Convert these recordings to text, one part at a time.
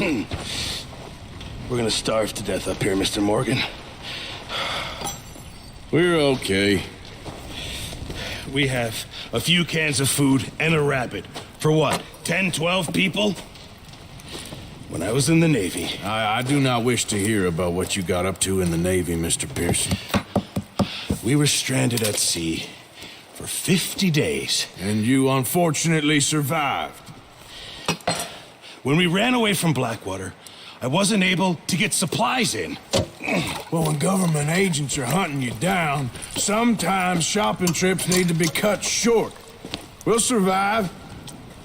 We're gonna starve to death up here, Mr. Morgan. We're okay. We have a few cans of food and a rabbit. For what, 10, 12 people? When I was in the Navy... I do not wish to hear about what you got up to in the Navy, Mr. Pearson. We were stranded at sea for 50 days. And you unfortunately survived. When we ran away from Blackwater, I wasn't able to get supplies in. Well, when government agents are hunting you down, sometimes shopping trips need to be cut short. We'll survive.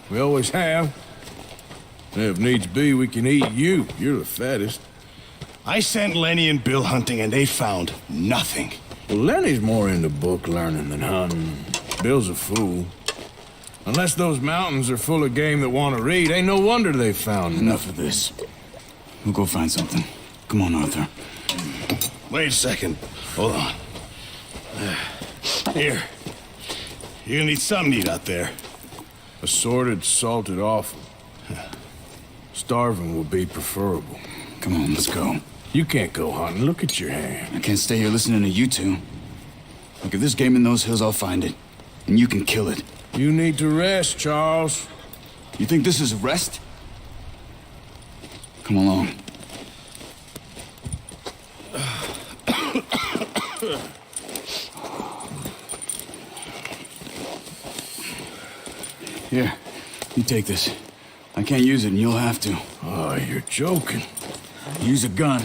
We always have. And if needs be, we can eat you. You're the fattest. I sent Lenny and Bill hunting, and they found nothing. Well, Lenny's more into book learning than hunting. Bill's a fool. Unless those mountains are full of game that want to read, ain't no wonder they found Enough of this. We'll go find something. Come on, Arthur. Wait a second. Hold on. Here. You're gonna need something to eat out there. Assorted, salted offal. Starving will be preferable. Come on, let's go. You can't go hunting. Look at your hand. I can't stay here listening to you two. Look, if there's game in those hills, I'll find it. And you can kill it. You need to rest, Charles. You think this is rest? Come along. Here, you take this. I can't use it, and you'll have to. Oh, you're joking. Use a gun,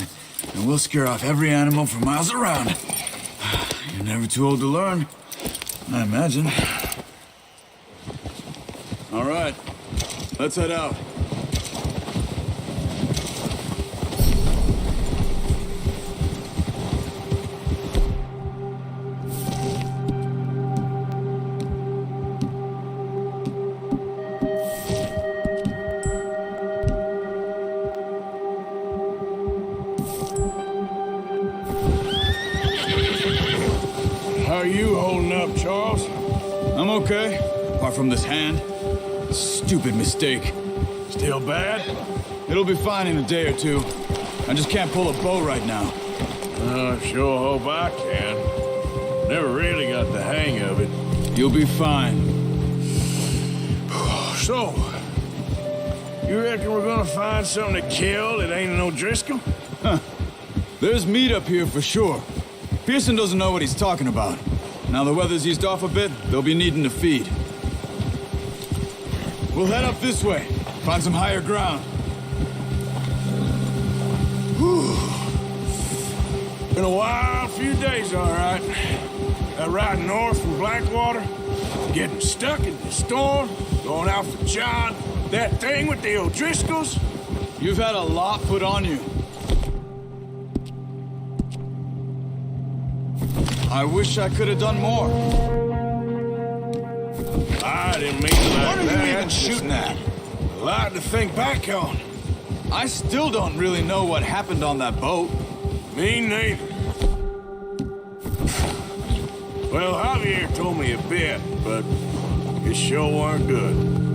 and we'll scare off every animal for miles around. You're never too old to learn, I imagine. All right, let's head out. How are you holding up, Charles? I'm okay, apart from this hand. Stupid mistake. Still bad? It'll be fine in a day or two. I just can't pull a bow right now. I sure hope I can. Never really got the hang of it. You'll be fine. So, you reckon we're gonna find something to kill that ain't no Driscoll? There's meat up here for sure. Pearson doesn't know what he's talking about. Now the weather's eased off a bit, they'll be needing to feed. We'll head up this way, find some higher ground. Whew. Been a wild few days, all right. That ride north from Blackwater, getting stuck in the storm, going out for John, that thing with the O'Driscolls. You've had a lot put on you. I wish I could have done more. I didn't mean it like What are that. you even shooting at? A lot to think back on. I still don't really know what happened on that boat. Me neither. Well, Javier told me a bit, but it sure weren't good.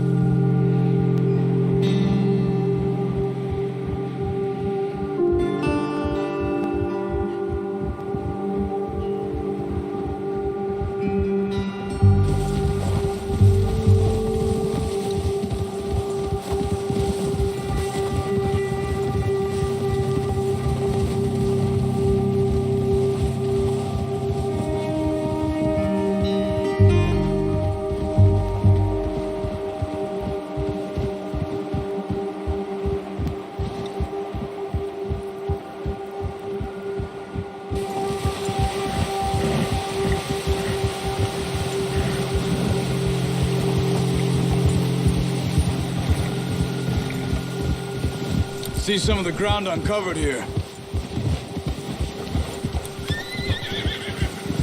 See some of the ground uncovered here.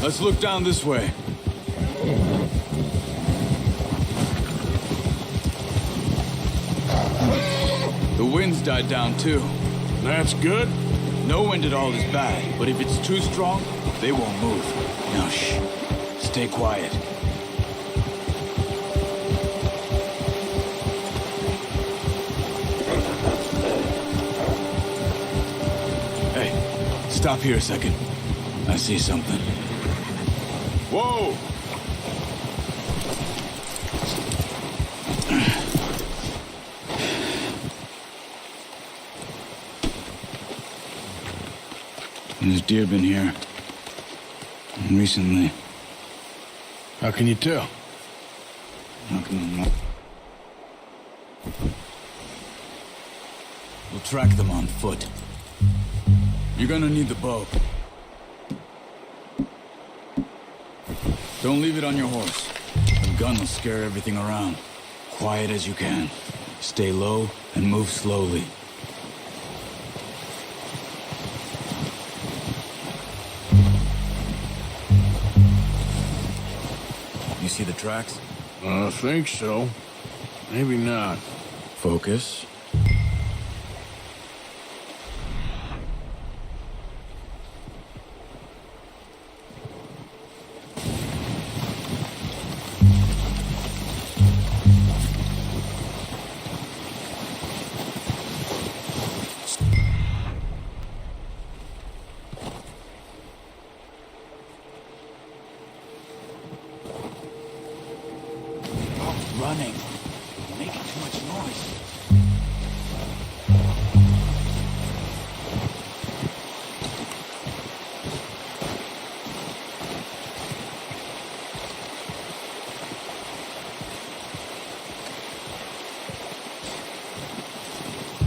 Let's look down this way. The wind's died down too. That's good. No wind at all is bad, but if it's too strong, they won't move. Now shh. Stay quiet. Stop here a second. I see something. Whoa! There's deer been here. Recently. How can you tell? How can I know? We'll track them on foot. You're gonna need the bow. Don't leave it on your horse. The gun will scare everything around. Quiet as you can. Stay low and move slowly. You see the tracks? I think so. Maybe not. Focus. Running. Making too much noise.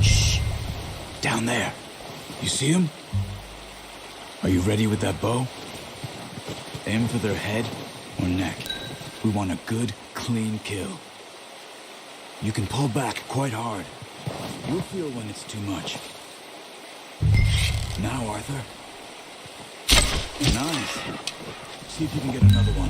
Shh. Down there. You see him? Are you ready with that bow? Aim for their head or neck. We want a good, clean kill. You can pull back quite hard. You'll feel when it's too much. Now, Arthur. Nice. See if you can get another one.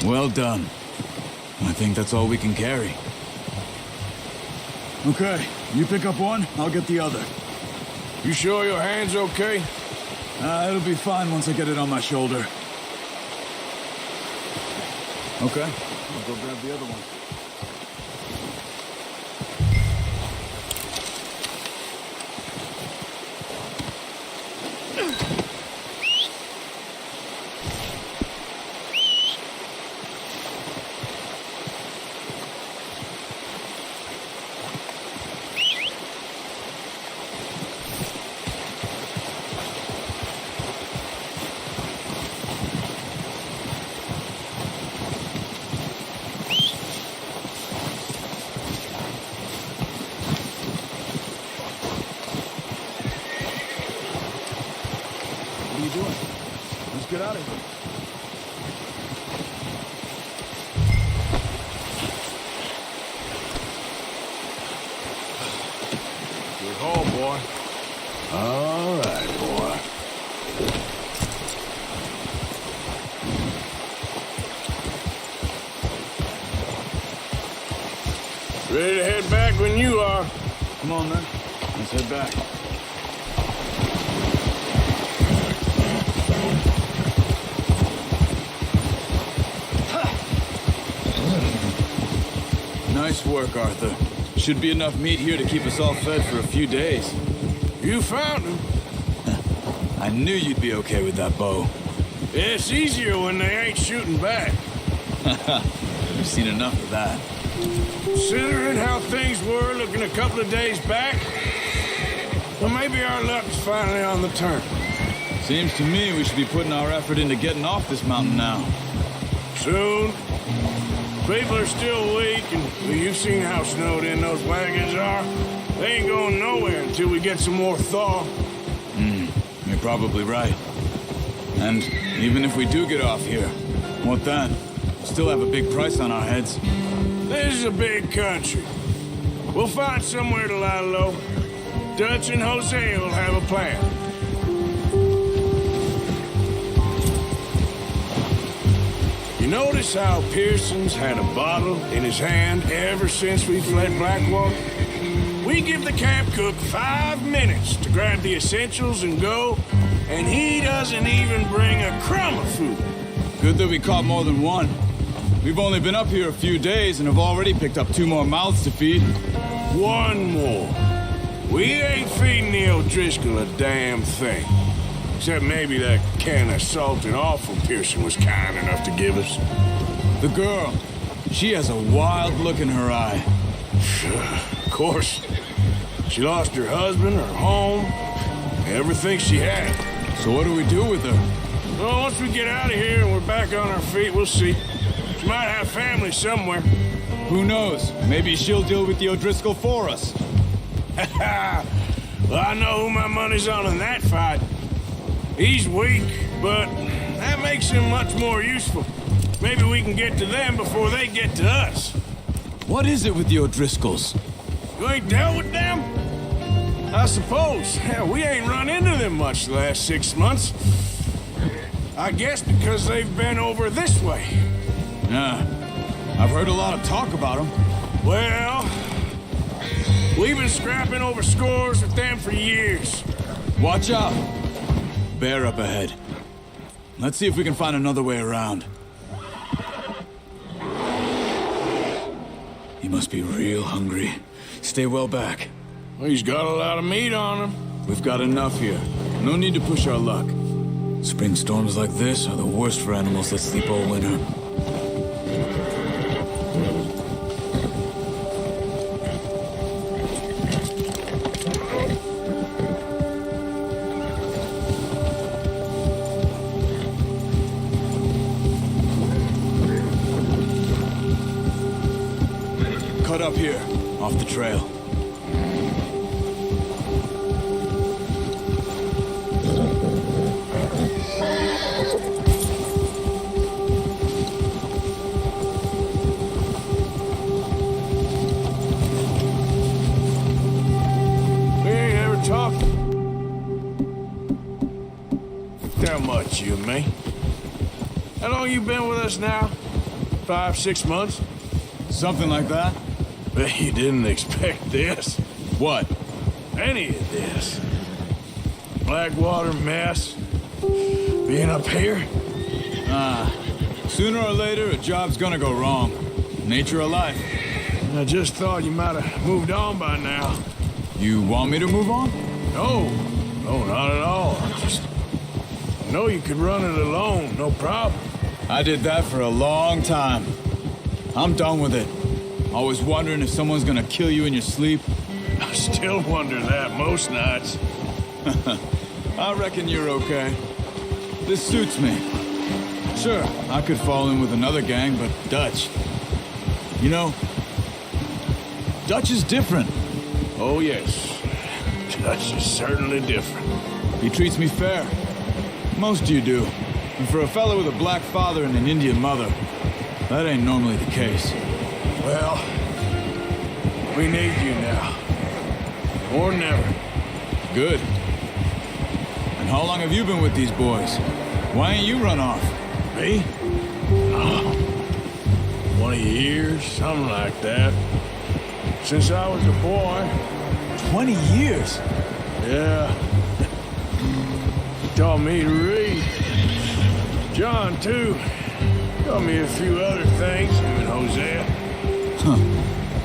Well done. I think that's all we can carry. Okay, you pick up one, I'll get the other. You sure your hand's okay? It'll be fine once I get it on my shoulder. Okay, I'll go grab the other one. What are you doing? Let's get out of here. Good haul, boy. All right, boy. Ready to head back when you are. Come on, then. Let's head back. Nice work, Arthur. Should be enough meat here to keep us all fed for a few days. You found him. I knew you'd be okay with that bow. It's easier when they ain't shooting back. We've seen enough of that. Considering how things were looking a couple of days back, well, maybe our luck's finally on the turn. Seems to me we should be putting our effort into getting off this mountain now. Soon. People are still weak, and well, you've seen how snowed in those wagons are. They ain't going nowhere until we get some more thaw. You're probably right. And even if we do get off here, what then? Still have a big price on our heads. This is a big country. We'll find somewhere to lie low. Dutch and Jose will have a plan. You notice how Pearson's had a bottle in his hand ever since we fled Blackwater? We give the camp cook 5 minutes to grab the essentials and go, and he doesn't even bring a crumb of food. Good that we caught more than one. We've only been up here a few days and have already picked up 2 more mouths to feed. 1 more. We ain't feeding the O'Driscoll a damn thing. Except maybe that can of salted offal Pearson was kind enough to give us. The girl, she has a wild look in her eye. Of course. She lost her husband, her home, everything she had. So what do we do with her? Well, once we get out of here and we're back on our feet, we'll see. She might have family somewhere. Who knows? Maybe she'll deal with the O'Driscoll for us. Well, I know who my money's on in that fight. He's weak, but that makes him much more useful. Maybe we can get to them before they get to us. What is it with the O'Driscolls? You ain't dealt with them? I suppose. Hell, we ain't run into them much the last 6 months. I guess because they've been over this way. Yeah, I've heard a lot of talk about them. Well, we've been scrapping over scores with them for years. Watch out. Bear up ahead. Let's see if we can find another way around. He must be real hungry. Stay well back. Well, he's got a lot of meat on him. We've got enough here. No need to push our luck. Spring storms like this are the worst for animals that sleep all winter. Cut up here, off the trail. We ain't ever talked. How much, you and me? How long you been with us now? 5, 6 months? Something like that? Bet you didn't expect this. What? Any of this. Blackwater mess. Being up here. Sooner or later, a job's gonna go wrong. Nature of life. I just thought you might have moved on by now. You want me to move on? No, not at all. I know you could run it alone, no problem. I did that for a long time. I'm done with it. Always wondering if someone's gonna kill you in your sleep. I still wonder that most nights. I reckon you're okay. This suits me. Sure, I could fall in with another gang, but Dutch. You know, Dutch is different. Oh, yes. Dutch is certainly different. He treats me fair. Most you do. And for a fella with a black father and an Indian mother, that ain't normally the case. Well, we need you now. Or never. Good. And how long have you been with these boys? Why ain't you run off? Me? Oh, 20 years, something like that. Since I was a boy. 20 years? Yeah. Taught me to read. John, too. Taught me a few other things, him and Hosea.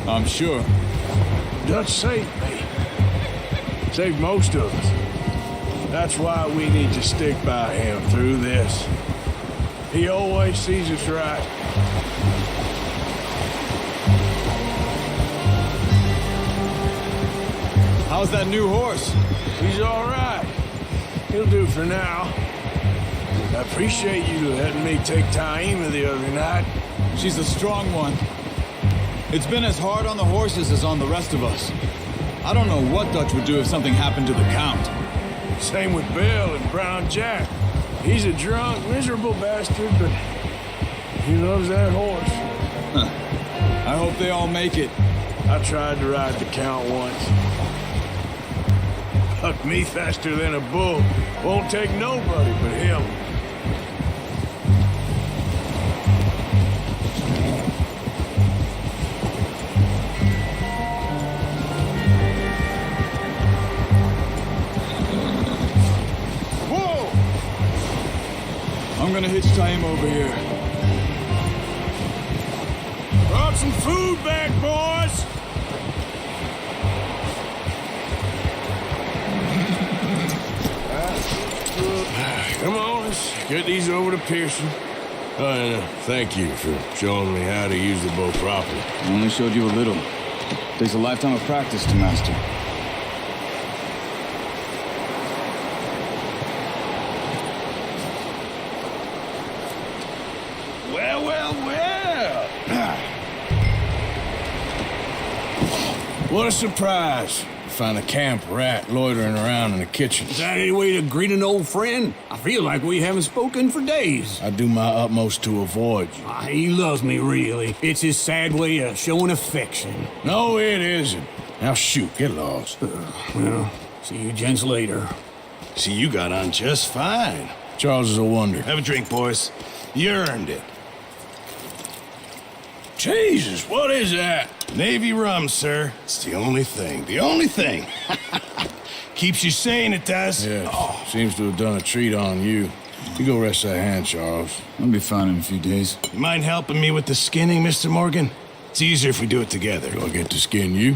I'm sure. Dutch saved me. Saved most of us. That's why we need to stick by him through this. He always sees us right. How's that new horse? He's all right. He'll do for now. I appreciate you letting me take Taima the other night. She's a strong one. It's been as hard on the horses as on the rest of us. I don't know what Dutch would do if something happened to the Count. Same with Bill and Brown Jack. He's a drunk, miserable bastard, but he loves that horse. Huh. I hope they all make it. I tried to ride the Count once. Hucked me faster than a bull. Won't take nobody but him. Whoa! I'm gonna hitch Taima over here. Brought some food back, boys! Come on, let's get these over to Pearson. Oh, and thank you for showing me how to use the bow properly. I only showed you a little. Takes a lifetime of practice to master. Well, well, well. What a surprise. Find a camp rat loitering around in the kitchen. Is that any way to greet an old friend? I feel like we haven't spoken for days. I do my utmost to avoid you. He loves me, really. It's his sad way of showing affection. No, it isn't. Now shoot, get lost. Well, see you gents later. See, you got on just fine. Charles is a wonder. Have a drink, boys. You earned it. Jesus, what is that? Navy rum, sir. It's the only thing. The only thing. Keeps you sane, it does. Yeah, seems to have done a treat on you. You go rest that hand, Charles. I'll be fine in a few days. You mind helping me with the skinning, Mr. Morgan? It's easier if we do it together. Do I get to skin you?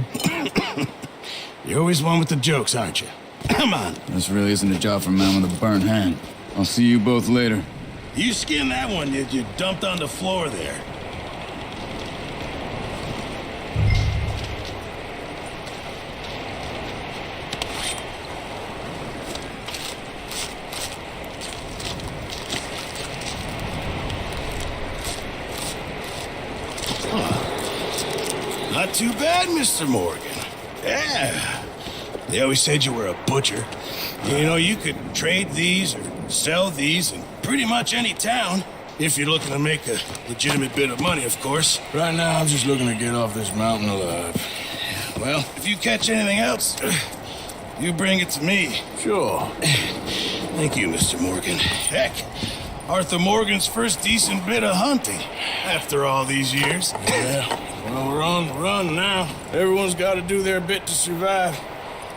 You're always one with the jokes, aren't you? Come on. This really isn't a job for a man with a burnt hand. I'll see you both later. You skinned that one you dumped on the floor there. Not too bad, Mr. Morgan. Yeah. They always said you were a butcher. You know, you could trade these or sell these in pretty much any town. If you're looking to make a legitimate bit of money, of course. Right now, I'm just looking to get off this mountain alive. Well, if you catch anything else, you bring it to me. Sure. Thank you, Mr. Morgan. Heck, Arthur Morgan's first decent bit of hunting after all these years. Yeah. Well, we're on the run now. Everyone's got to do their bit to survive.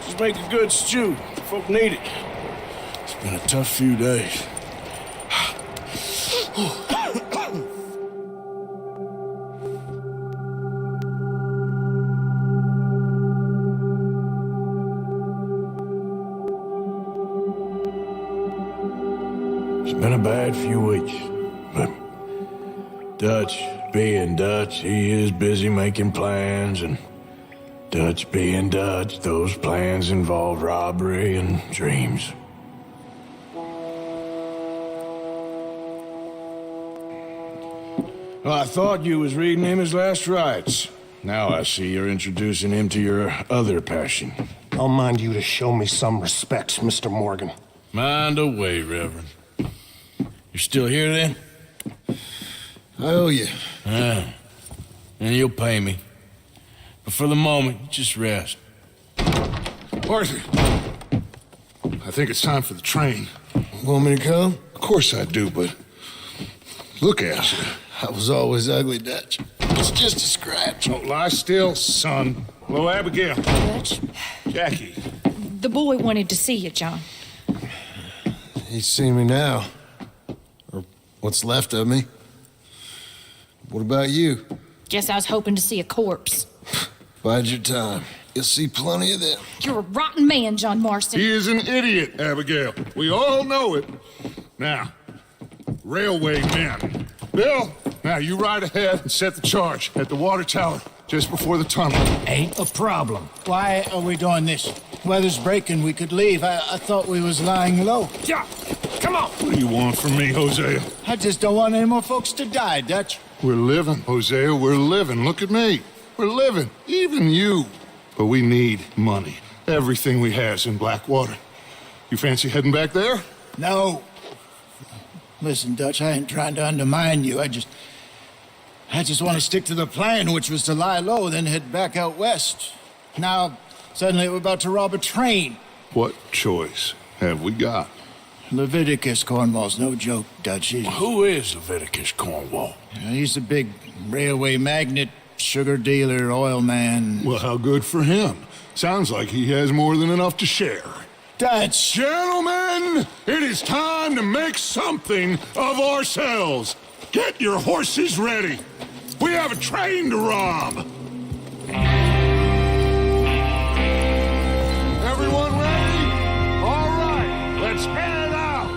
Just make a good stew. Folk need it. It's been a tough few days. It's been a bad few weeks, but Dutch being Dutch, he is busy making plans, and Dutch being Dutch, those plans involve robbery and dreams. Well, I thought you was reading him his last rites. Now I see you're introducing him to your other passion. I'll mind you to show me some respect, Mr. Morgan. Mind away, Reverend. You're still here, then? I owe you. Ah, and you'll pay me. But for the moment, just rest. Arthur, I think it's time for the train. Want me to come? Of course I do, but look at you. I was always ugly, Dutch. It's just a scratch. Don't lie still, son. Hello, Abigail. Dutch, Jackie. the boy wanted to see you, John. He's seen me now. Or what's left of me. What about you? Guess I was hoping to see a corpse. Bide your time. You'll see plenty of them. You're a rotten man, John Marston. He is an idiot, Abigail. We all know it. Now, railway men. Bill, now you ride ahead and set the charge at the water tower just before the tunnel. Ain't a problem. Why are we doing this? Weather's breaking. We could leave. I thought we was lying low. Yeah, come on. What do you want from me, Hosea? I just don't want any more folks to die, Dutch. We're living, Hosea, we're living. Look at me. We're living. Even you. But we need money. Everything we has in Blackwater. You fancy heading back there? No. Listen, Dutch, I ain't trying to undermine you. I just want to stick to the plan, which was to lie low, then head back out west. Now, suddenly we're about to rob a train. What choice have we got? Leviticus Cornwall's no joke, Dutch. Who is Leviticus Cornwall? He's a big railway magnate, sugar dealer, oil man. Well, how good for him. Sounds like he has more than enough to share. Dutch! Gentlemen, it is time to make something of ourselves. Get your horses ready. We have a train to rob. Everyone ready? All right, let's head out.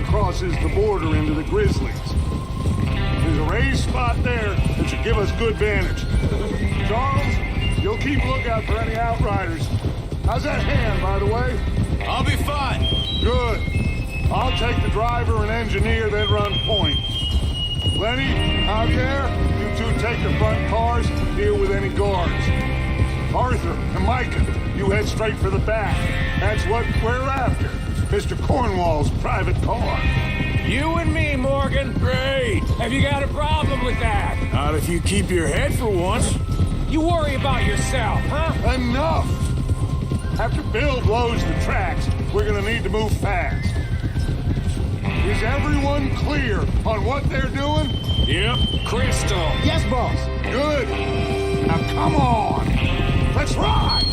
Crosses the border into the Grizzlies. There's a raised spot there that should give us good vantage. Charles, you'll keep lookout for any outriders. How's that hand, by the way? I'll be fine. Good. I'll take the driver and engineer, then run point. Lenny, Javier, you two take the front cars, deal with any guards. Arthur and Micah, you head straight for the back. That's what we're after. Mr. Cornwall's private car. You and me, Morgan. Great. Have you got a problem with that? Not if you keep your head for once. You worry about yourself, huh? Enough! After Bill blows the tracks, we're gonna need to move fast. Is everyone clear on what they're doing? Yep. Crystal. Yes, boss. Good. Now come on. Let's ride!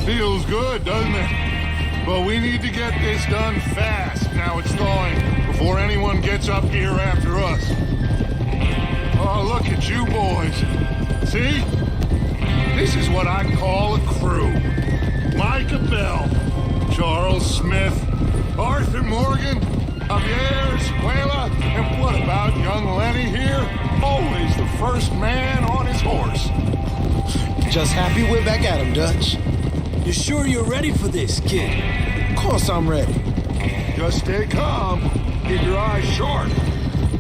Feels good, doesn't it? But we need to get this done fast. Now it's thawing before anyone gets up here after us. Oh, look at you boys. See? This is what I call a crew. Micah Bell, Charles Smith, Arthur Morgan, Javier Escuela, and what about young Lenny here? Always the first man on his horse. Just happy we're back at him, Dutch. You sure you're ready for this, kid? Of course I'm ready. Just stay calm. Keep your eyes sharp.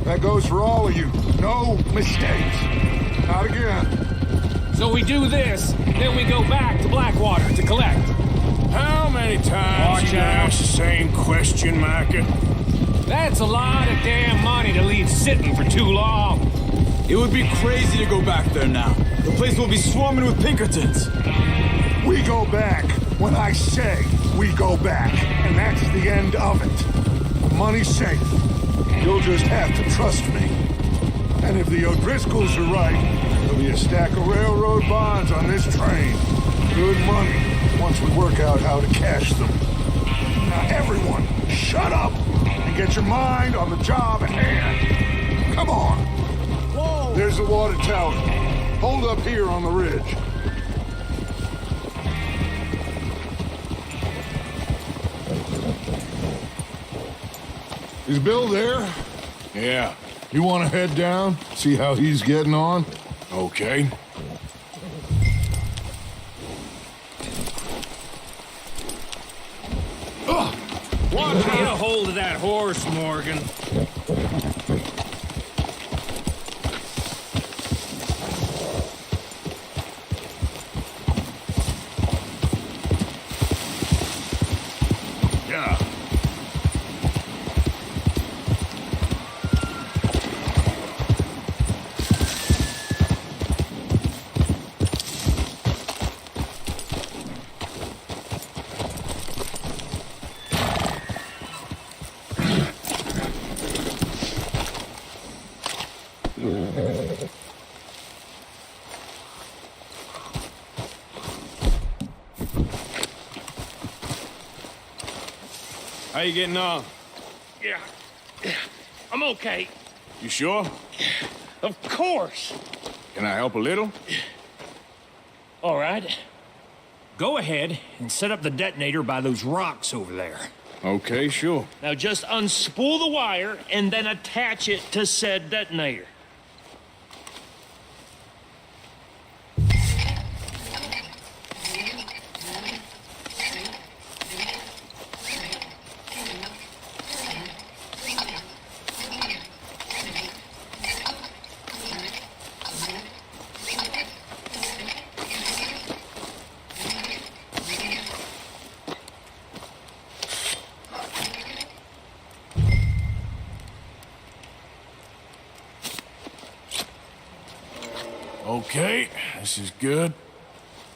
That goes for all of you. No mistakes. Not again. So we do this, then we go back to Blackwater to collect. How many times you ask the same question, Micah? That's a lot of damn money to leave sitting for too long. It would be crazy to go back there now. The place will be swarming with Pinkertons. We go back when I say we go back, and that's the end of it. Money's safe. You'll just have to trust me. And if the O'Driscolls are right, there'll be a stack of railroad bonds on this train. Good money, once we work out how to cash them. Now everyone, shut up and get your mind on the job at hand. Come on. Whoa. There's the water tower. Hold up here on the ridge. Is Bill there? Yeah, You want to head down, see how he's getting on? okay. Get a hold of that horse, Morgan. Yeah. How you getting on? Yeah. I'm okay. You sure? Of course. Can I help a little? All right. Go ahead and set up the detonator by those rocks over there. Okay, sure. Now just unspool the wire and then attach it to said detonator. Okay, this is good.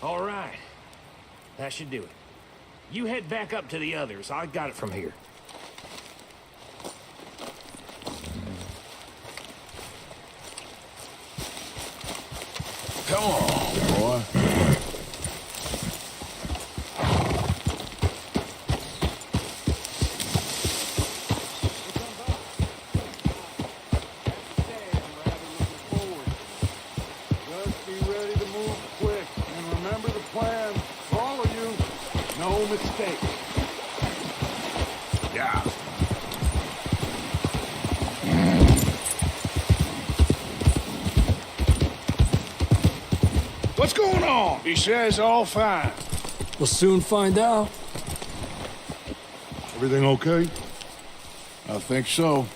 All right. That should do it. You head back up to the others. I got it from here. Come on, boy. Just be ready to move quick. And remember the plan. For all of you, no mistake. Yeah. What's going on? He says all fine. We'll soon find out. Everything okay? I think so.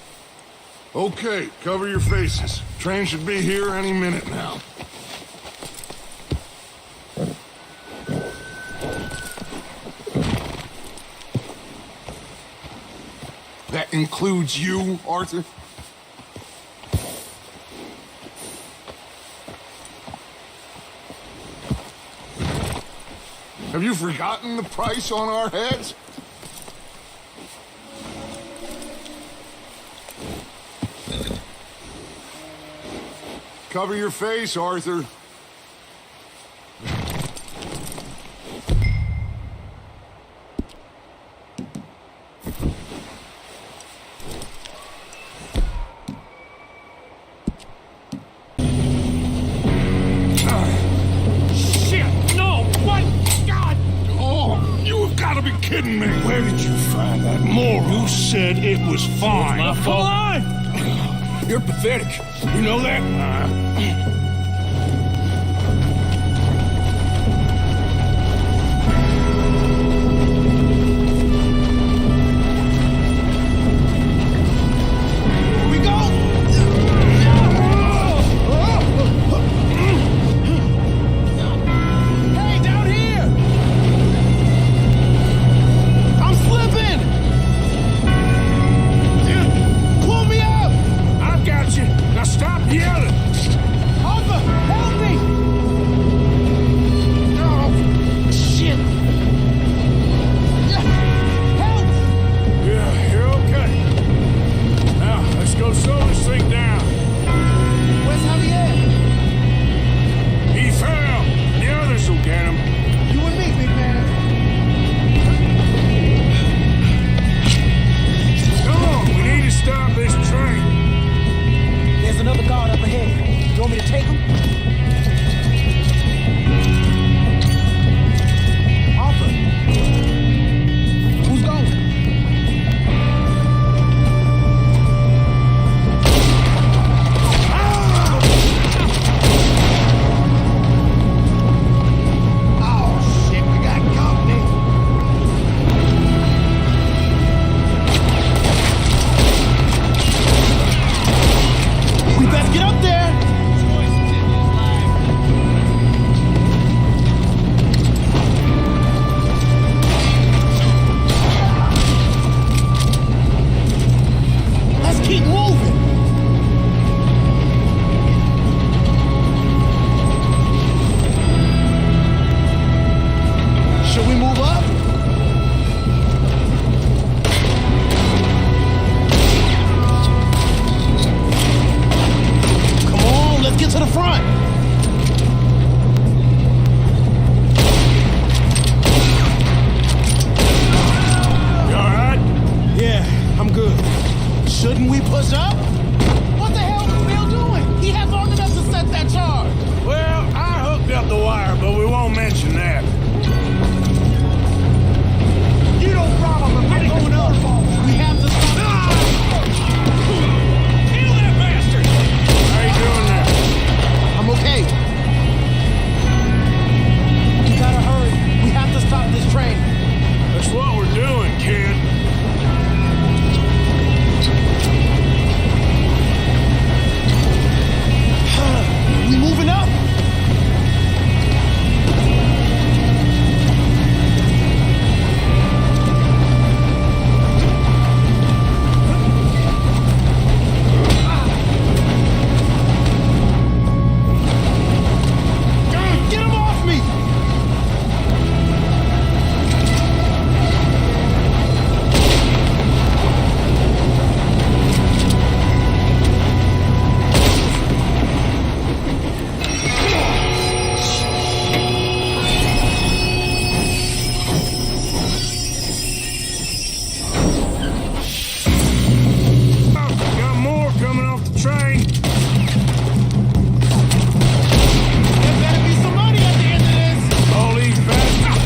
Okay, cover your faces. Train should be here any minute now. That includes you, Arthur? Have you forgotten the price on our heads? Cover your face, Arthur. Shit! No! What? God! Oh, you have got to be kidding me. Where did you find that moron? You said it was fine. My fault. You're pathetic. You know that? We go! Hey, down here! I'm slipping! Dude, pull me up! I got you. Now stop yelling. I'll us up? What the hell is Bill doing? He had long enough to set that charge. Well, I hooked up the wire, but we won't mention that. You don't problem if I'm going up. We have to stop. Kill that bastard! How you doing there? I'm okay. We gotta hurry. We have to stop this train. That's what we're doing, kid. We moving up? Get him off me! Got more coming off the train. There better be some money at the end of this. All these bastards.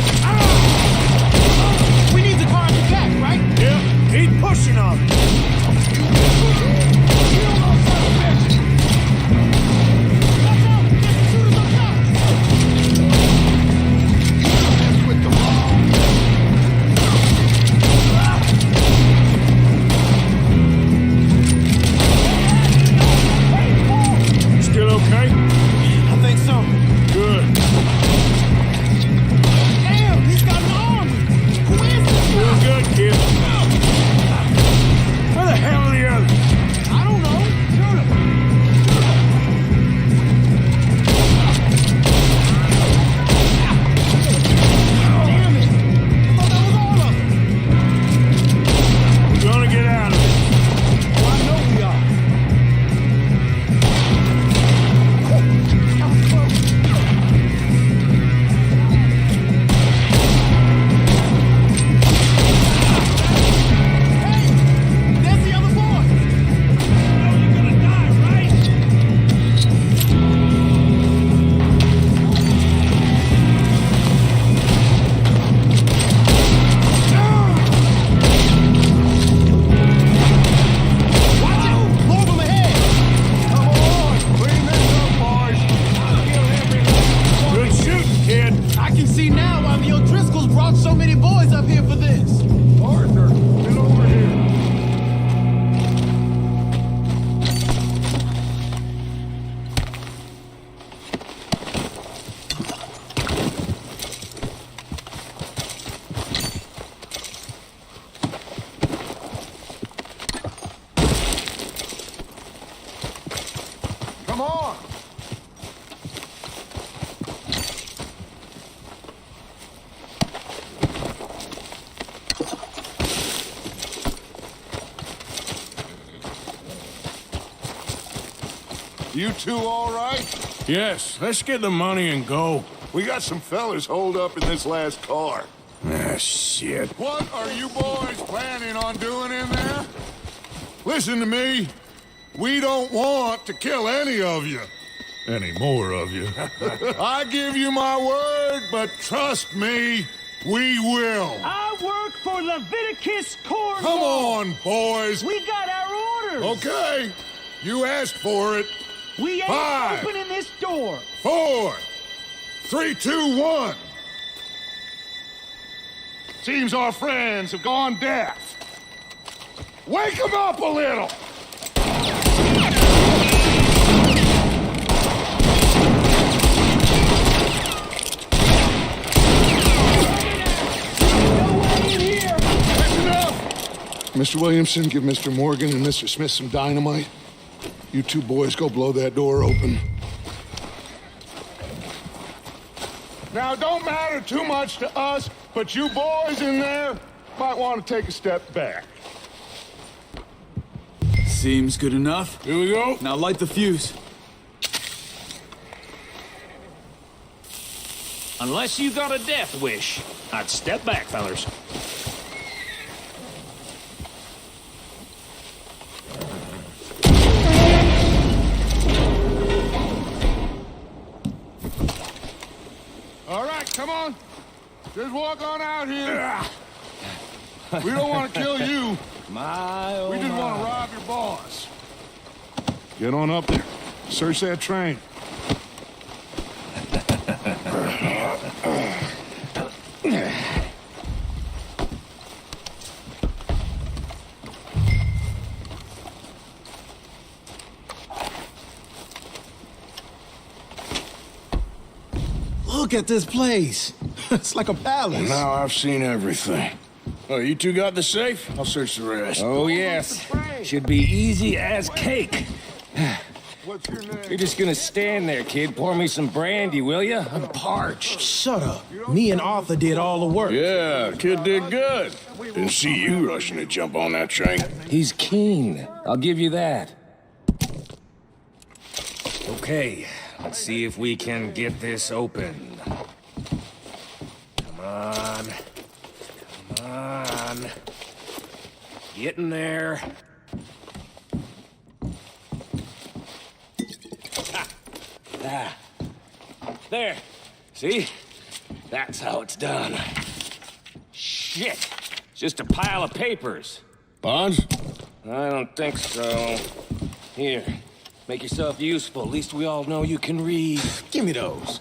We need the car in the back, right? Yep, keep pushing on it. Still okay? I think so. Good. Damn, he's got an arm. Who is this Doing guy? good, kid. Where the hell are the others? I don't know. Shoot him. Damn it. I thought that was all of them. We're gonna get out of it. Oh, I know we are. That was close. Hey, there's the other boy. You're gonna die, right? Watch it. More of them ahead. Come on, clean this up, boys. Good shooting, kid. I can see now why the O'Driscolls brought so many boys up here for this. Arthur, get over here. Come on. You two all right? Yes, let's get the money and go. We got some fellas holed up in this last car. Ah, shit. What are you boys planning on doing in there? Listen to me. We don't want to kill any of you. Any more of you? I give you my word, but trust me, we will. I work for Leviticus Cornwall. Come on, boys. We got our orders. Okay, you asked for it. We ain't 5, opening this door. 4, 3, 2, 1. Seems our friends have gone deaf. Wake them up a little. That's enough. Mr. Williamson, give Mr. Morgan and Mr. Smith some dynamite. You two boys go blow that door open. Now, don't matter too much to us, but you boys in there might want to take a step back. Seems good enough. Here we go. Now light the fuse. Unless you got a death wish, I'd step back, fellers. Just walk on out here. We don't want to kill you. We just want to rob your boss. Get on up there. Search that train. Look at this place. It's like a palace. Now I've seen everything. Oh, you two got the safe? I'll search the rest. Oh, yes. Should be easy as cake. What's your name? You're just gonna stand there, kid. Pour me some brandy, will ya? I'm parched. Shut up. Me and Arthur did all the work. Yeah, kid did good. Didn't see you rushing to jump on that train. He's keen. I'll give you that. Okay, let's see if we can get this open. Come on. Come on. Get in there. Ah. There. See? That's how it's done. Shit. It's just a pile of papers. Bonds? I don't think so. Here. Make yourself useful. At least we all know you can read. Give me those.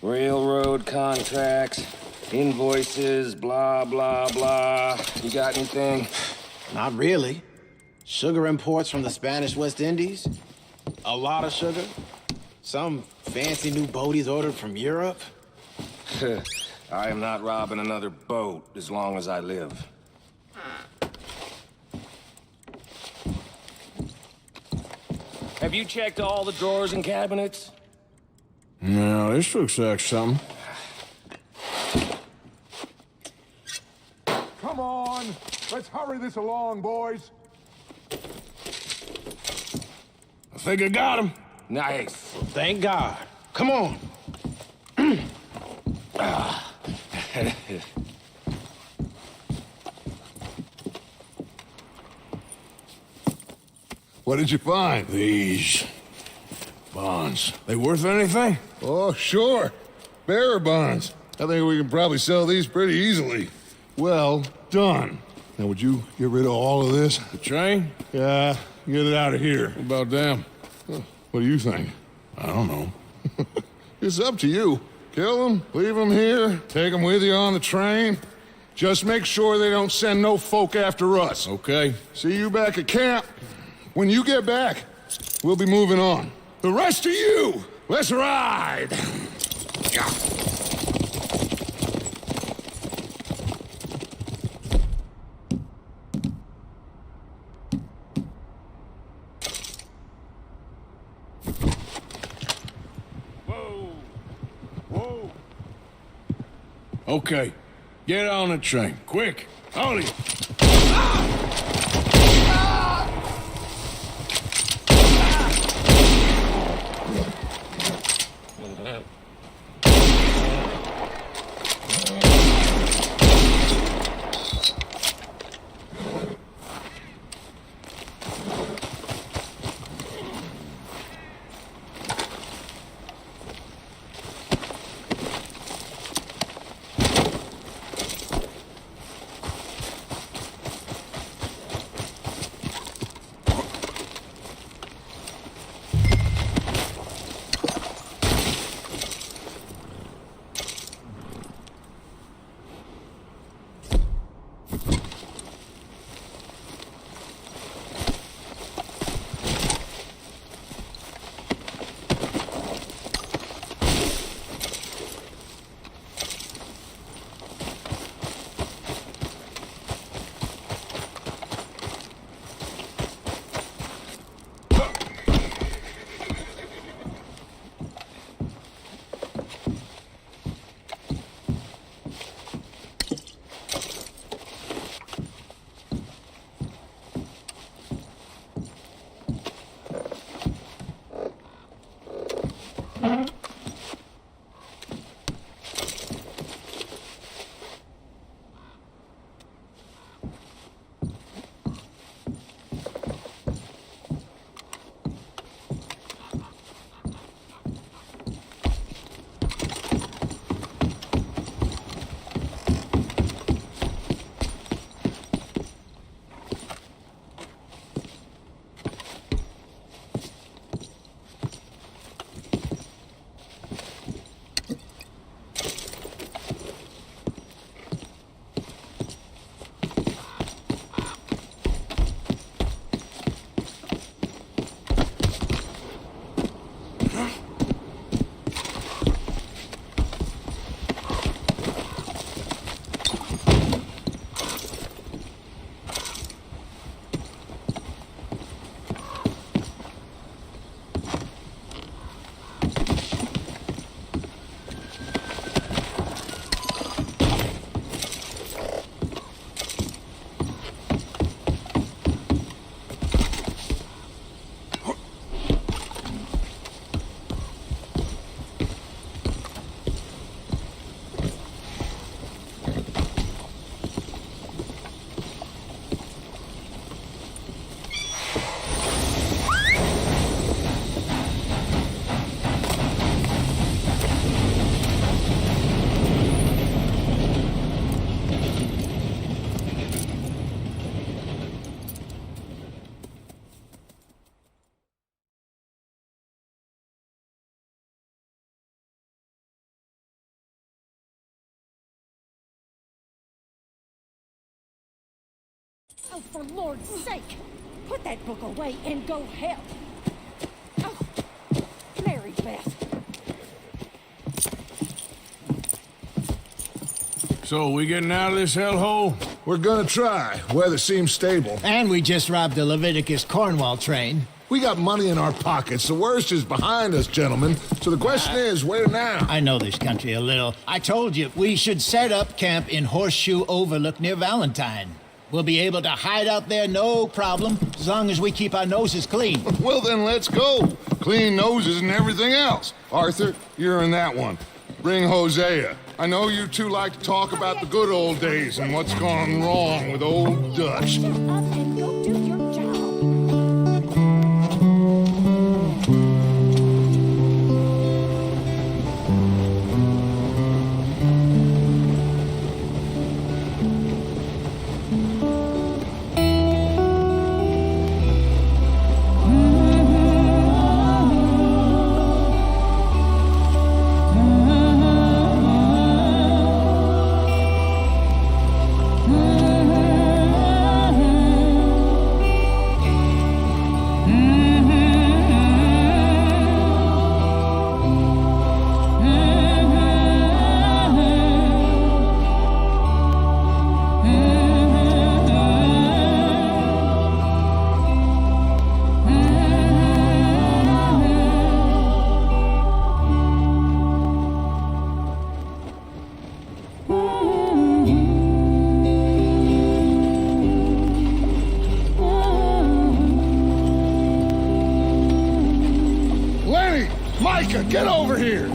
Railroad contracts, invoices, blah, blah, blah. You got anything? Not really. Sugar imports from the Spanish West Indies. A lot of sugar. Some fancy new boat he's ordered from Europe. I am not robbing another boat as long as I live. Have you checked all the drawers and cabinets? No, this looks like something. Come on. Let's hurry this along, boys. I think I got him. Nice. Thank God. Come on. What did you find? These bonds. They worth anything? Oh, sure. Bearer bonds. I think we can probably sell these pretty easily. Well done. Now, would you get rid of all of this? The train? Yeah, get it out of here. What about them? What do you think? I don't know. It's up to you. Kill them, leave them here, take them with you on the train. Just make sure they don't send no folk after us. Okay. See you back at camp. When you get back, we'll be moving on. The rest of you, let's ride! Whoa! Okay. Get on the train. Quick. Ollie. Oh, for Lord's sake! Put that book away and go help! Oh, Mary Beth. So, we getting out of this hellhole? We're gonna try. Weather seems stable. And we just robbed the Leviticus Cornwall train. We got money in our pockets. The worst is behind us, gentlemen. So the question is, where now? I know this country a little. I told you, we should set up camp in Horseshoe Overlook near Valentine. We'll be able to hide out there, no problem, as long as we keep our noses clean. Well, then let's go. Clean noses and everything else. Arthur, you're in that one. Bring Hosea. I know you two like to talk about the good old days and what's gone wrong with old Dutch. Shut up and go do your job. Micah, get over here!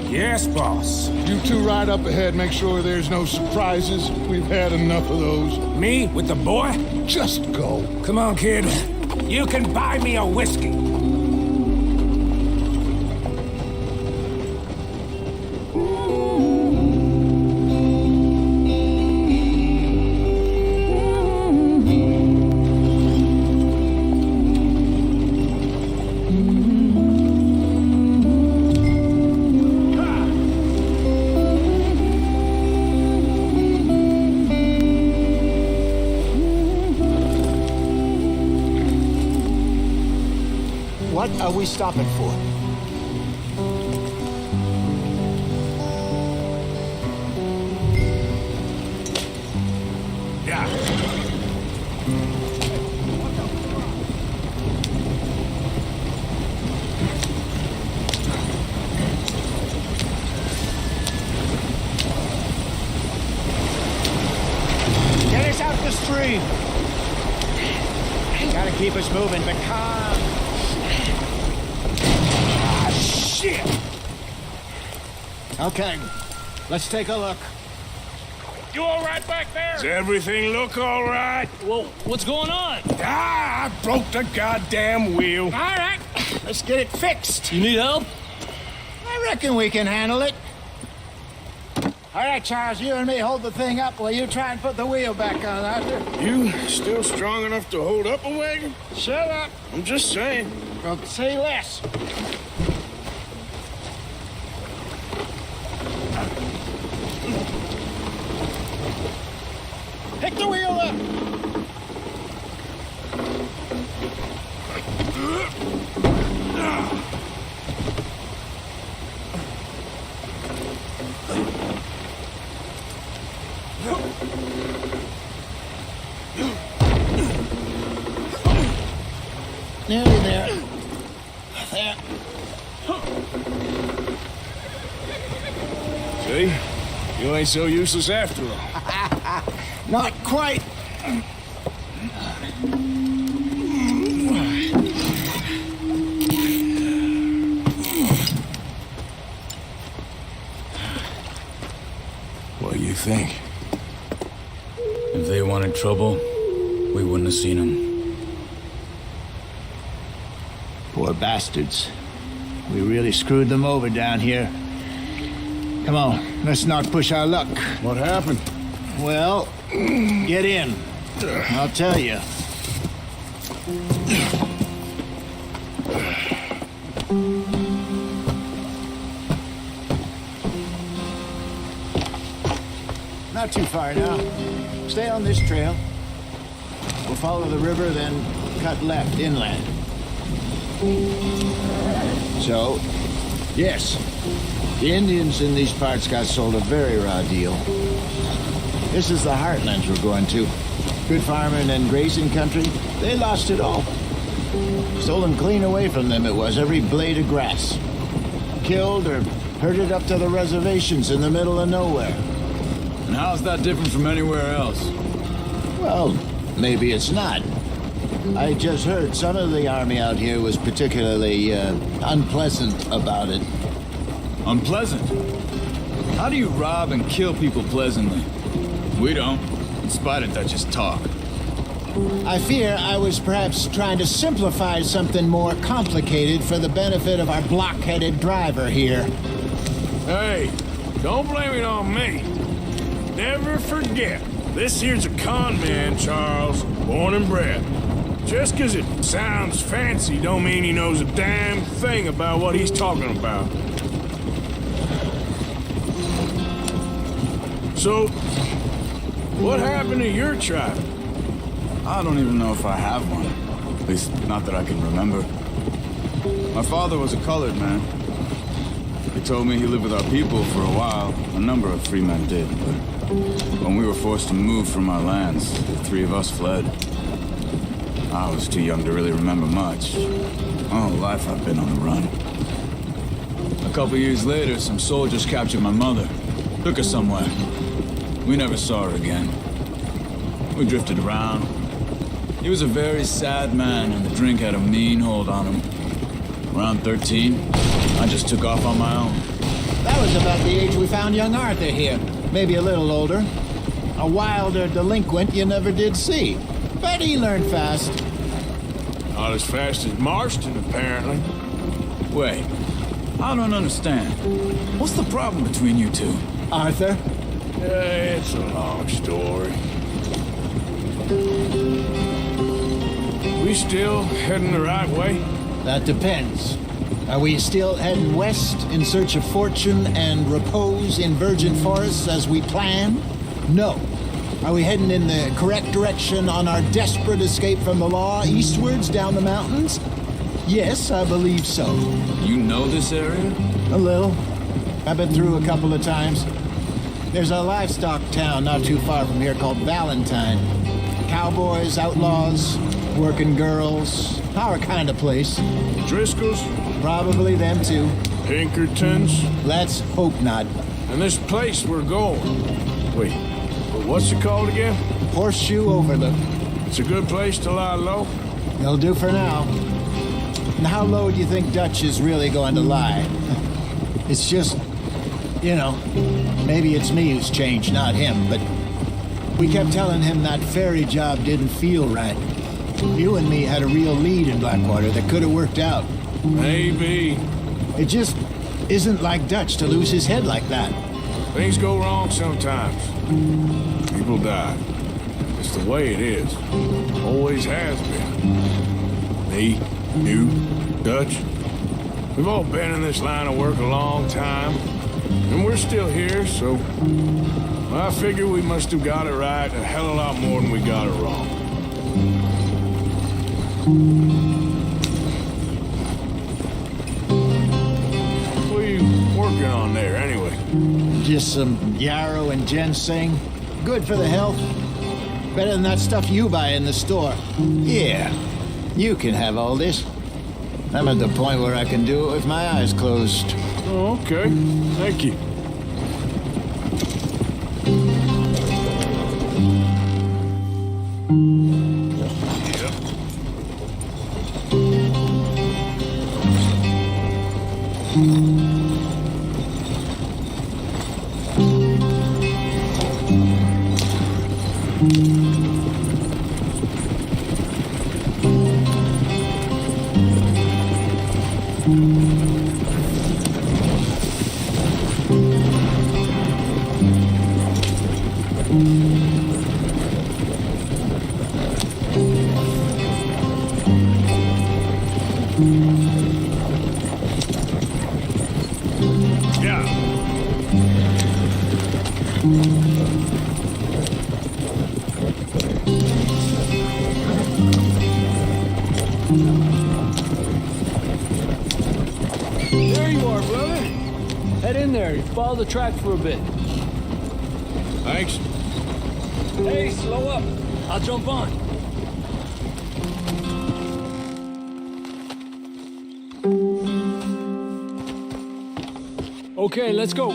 Yes, boss. You two ride up ahead, make sure there's no surprises. We've had enough of those. Me with the boy? Just go. Come on, kid. You can buy me a whiskey. What are we stopping for? Yeah. Get us out the stream! Gotta keep us moving, but calm. Shit! Okay, let's take a look. You all right back there? Does everything look all right? Well, what's going on? Ah, I broke the goddamn wheel. All right, let's get it fixed. You need help? I reckon we can handle it. All right, Charles, you and me hold the thing up while you try and put the wheel back on, Arthur. You still strong enough to hold up a wagon? Shut up. I'm just saying. Well, say less. Pick the wheel up. Nearly there. There. See? You ain't so useless after all. Not quite. What do you think? If they wanted trouble, we wouldn't have seen them. Poor bastards. We really screwed them over down here. Come on, let's not push our luck. What happened? Well, get in. I'll tell you. Not too far now. Stay on this trail. We'll follow the river, then cut left inland. So, yes, the Indians in these parts got sold a very raw deal. This is the heartlands we're going to. Good farming and grazing country, they lost it all. Stolen clean away from them it was, every blade of grass. Killed or herded up to the reservations in the middle of nowhere. And how's that different from anywhere else? Well, maybe it's not. I just heard some of the army out here was particularly unpleasant about it. Unpleasant? How do you rob and kill people pleasantly? We don't, in spite of Dutch's talk. I fear I was perhaps trying to simplify something more complicated for the benefit of our block-headed driver here. Hey, don't blame it on me. Never forget, this here's a con man, Charles, born and bred. Just 'cause it sounds fancy don't mean he knows a damn thing about what he's talking about. So, what happened to your tribe? I don't even know if I have one. At least, not that I can remember. My father was a colored man. He told me he lived with our people for a while. A number of free men did, but when we were forced to move from our lands, the three of us fled. I was too young to really remember much. All life I've been on the run. A couple years later, some soldiers captured my mother. Took her somewhere. We never saw her again. We drifted around. He was a very sad man, and the drink had a mean hold on him. Around 13, I just took off on my own. That was about the age we found young Arthur here. Maybe a little older. A wilder delinquent you never did see. But he learned fast. Not as fast as Marston, apparently. Wait, I don't understand. What's the problem between you two? Arthur? It's a long story. We still heading the right way? That depends. Are we still heading west in search of fortune and repose in virgin forests as we planned? No. Are we heading in the correct direction on our desperate escape from the law eastwards down the mountains? Yes, I believe so. You know this area? A little. I've been through a couple of times. There's a livestock town not too far from here called Valentine. Cowboys, outlaws, working girls, our kind of place. Driscoll's? Probably them too. Pinkertons? Let's hope not. And this place we're going. Wait, what's it called again? Horseshoe Overlook. It's a good place to lie low? It'll do for now. And how low do you think Dutch is really going to lie? It's just, you know, maybe it's me who's changed, not him, but we kept telling him that ferry job didn't feel right. You and me had a real lead in Blackwater that could have worked out. Maybe. It just isn't like Dutch to lose his head like that. Things go wrong sometimes. People die. It's the way it is. Always has been. Me, you, Dutch. We've all been in this line of work a long time. And we're still here, so I figure we must have got it right a hell of a lot more than we got it wrong. What are you working on there, anyway? Just some yarrow and ginseng. Good for the health. Better than that stuff you buy in the store. Yeah, you can have all this. I'm at the point where I can do it with my eyes closed. Oh, okay. Thank you. Here, follow the track for a bit. Thanks. Hey, slow up. I'll jump on. Okay, let's go.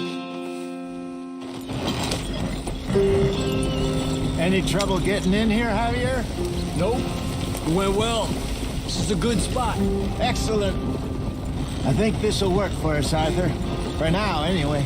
Any trouble getting in here, Javier? Nope. It went well. This is a good spot. Excellent. I think this'll work for us, Arthur. For now, anyway.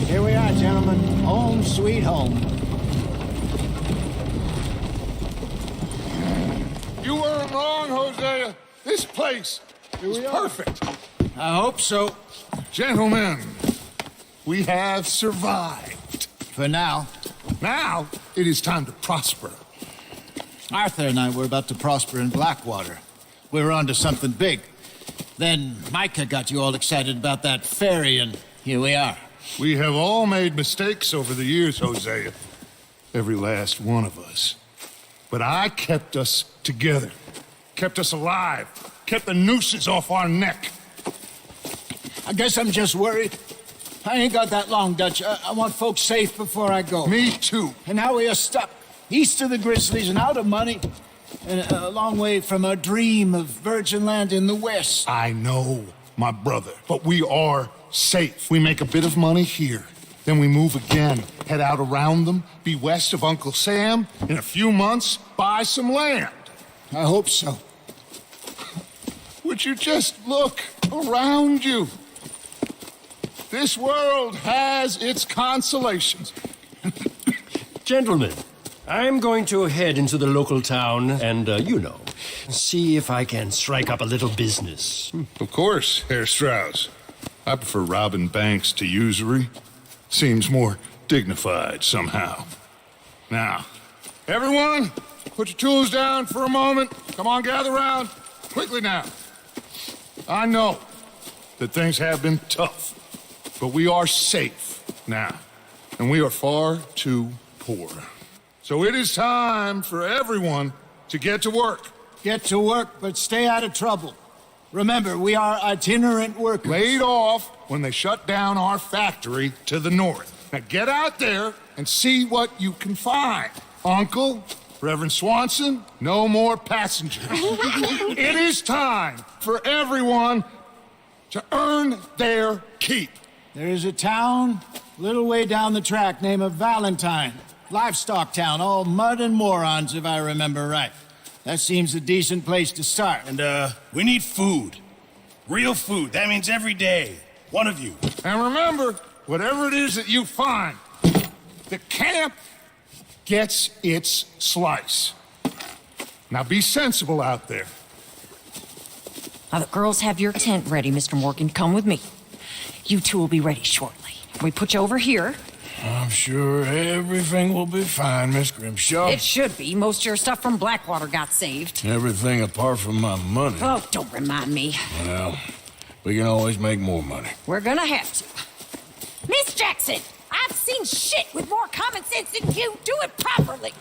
Here we are, gentlemen. Home sweet home. You weren't wrong, Hosea. This place is perfect. I hope so. Gentlemen, we have survived. For now. Now, it is time to prosper. Arthur and I were about to prosper in Blackwater. We were on to something big. Then Micah got you all excited about that ferry, and here we are. We have all made mistakes over the years, Hosea. Every last one of us. But I kept us together. Kept us alive. Kept the nooses off our neck. I guess I'm just worried. I ain't got that long, Dutch. I want folks safe before I go. Me too. And now we are stuck east of the Grizzlies and out of money, and a long way from our dream of virgin land in the west. I know, my brother, but we are safe. We make a bit of money here. Then we move again, head out around them, be west of Uncle Sam. In a few months, buy some land. I hope so. Would you just look around you? This world has its consolations. Gentlemen, I'm going to head into the local town and, see if I can strike up a little business. Of course, Herr Strauss. I prefer robbing banks to usury. Seems more dignified somehow. Now, everyone, put your tools down for a moment. Come on, gather round. Quickly now. I know that things have been tough, but we are safe now, and we are far too poor. So it is time for everyone to get to work. Get to work, but stay out of trouble. Remember, we are itinerant workers. Laid off when they shut down our factory to the north. Now get out there and see what you can find. Uncle, Reverend Swanson, no more passengers. It is time for everyone to earn their keep. There is a town a little way down the track named Valentine. Livestock town, all mud and morons, if I remember right. That seems a decent place to start. And, we need food. Real food. That means every day. One of you. And remember, whatever it is that you find, the camp gets its slice. Now be sensible out there. Now, the girls have your tent ready, Mr. Morgan. Come with me. You two will be ready shortly. We put you over here. I'm sure everything will be fine, Miss Grimshaw. It should be. Most of your stuff from Blackwater got saved. Everything apart from my money. Oh, don't remind me. Well, we can always make more money. We're gonna have to. Miss Jackson, I've seen shit with more common sense than you. Do it properly.